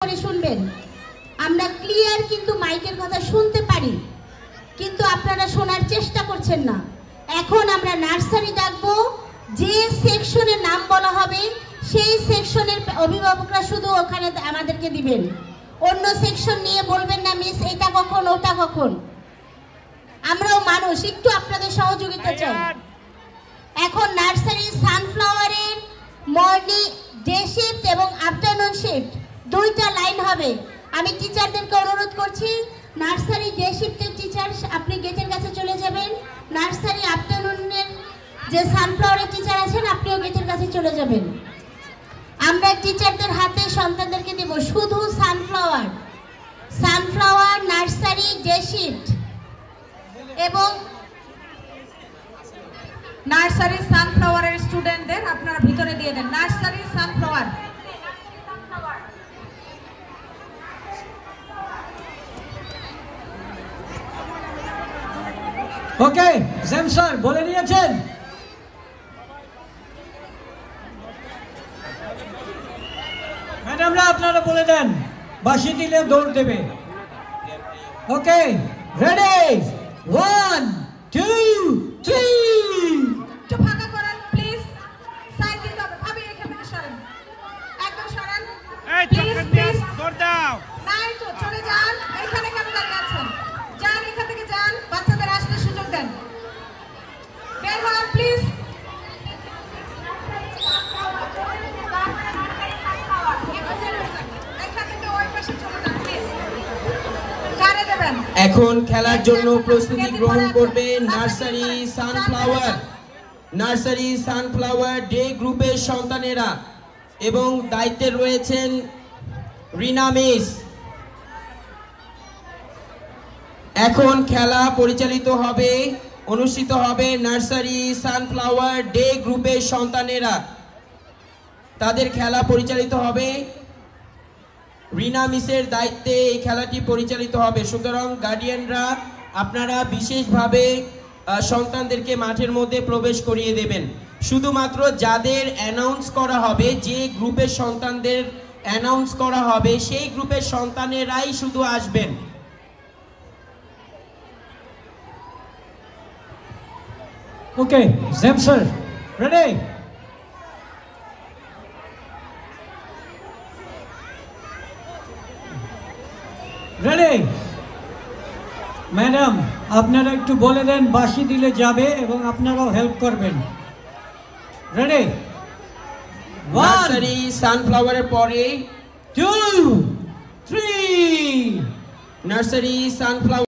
করে শুনবেন। আমরা ক্লিয়ার কিন্তু মাইকের কথা শুনতে পারি, কিন্তু আপনারা শোনার চেষ্টা করছেন না। এখন আমরা নার্সারি ডাকবো, যে সেকশনের নাম বলা হবে সেই সেকশনের অভিভাবকরা শুধু ওখানে আমাদেরকে দিবেন। অন্য সেকশন নিয়ে বলবেন না মিস এটা কখন ওটা কখন। আমরাও মানুষ, একটু আপনাদের সহযোগিতা চাই। এখন নার্সারি সানফ্লাওয়ারের মর্নিং ডে শিফট এবং আফটারনুন শিফট দুইটা লাইন হবে। আমি টিচারদেরকে অনুরোধ করছি, নার্সারি ডে শিফটের টিচার আপনি গেটের কাছে চলে যাবেন, নার্সারি আফটারনুনের যে সানফ্লাওয়ারের টিচার আছেন আপনিও গেটের কাছে চলে যাবেন। আমরা টিচারদের হাতে সন্তানদেরকে দেব শুধু সানফ্লাওয়ার নার্সারি ডে শিফট এবং নার্সারি সানফ্লাওয়ারের স্টুডেন্টদের আপনারা ভিতরে দিয়ে দেন। নার্সারি সানফ্লাওয়ার ওকে, জেম স্যার বলে নিয়েছেন। ম্যাডামরা আপনারা বলে দেন, বাঁশি দিলে দৌড় দেবে। ওকে, রেডি, 1 2 3। একটু ফাঁকা করেন প্লিজ, সাইড দিতে হবে। ভাবি এখান থেকে সরেন, একদম সরেন প্লিজ প্লিজ। দৌড় দাও। নাই তো চলে যান, এখানে কেন দাঁড়িয়ে আছেন? যান, এখান থেকে যান, বাচ্চাদের আসতে সুযোগ দেন। বের হন প্লিজ। এখান থেকে ওই পাশে চলে যান প্লিজ। কারে দেবেন? এখন খেলার জন্য প্রস্তুতি গ্রহণ করবে নার্সারি সানফ্লাওয়ার ডে গ্রুপের সন্তানেরা এবং দায়িত্বে রয়েছেন রিনা মিস। এখন খেলা অনুষ্ঠিত হবে নার্সারি সানফ্লাওয়ার ডে গ্রুপের সন্তানেরা। তাদের খেলা পরিচালিত হবে রিনা মিসের দায়িত্বে, এই খেলাটি পরিচালিত হবে। সুতরাং গার্ডিয়ানরা আপনারা বিশেষভাবে সন্তানদেরকে মাঠের মধ্যে প্রবেশ করিয়ে দেবেন। শুধুমাত্র যাদের অ্যানাউন্স করা হবে, যে গ্রুপের সন্তানদের অ্যানাউন্স করা হবে সেই গ্রুপের সন্তানেরাই শুধু আসবেন। ওকে, জেম স্যার রেডি। রেডি ম্যাডাম, আপনারা একটু বলে দেন বাঁশি দিলে যাবে এবং আপনারাও হেল্প করবেন। রেডি, নার্সারি সানফ্লাওয়ারের পরে 2 3। Nursery sunflower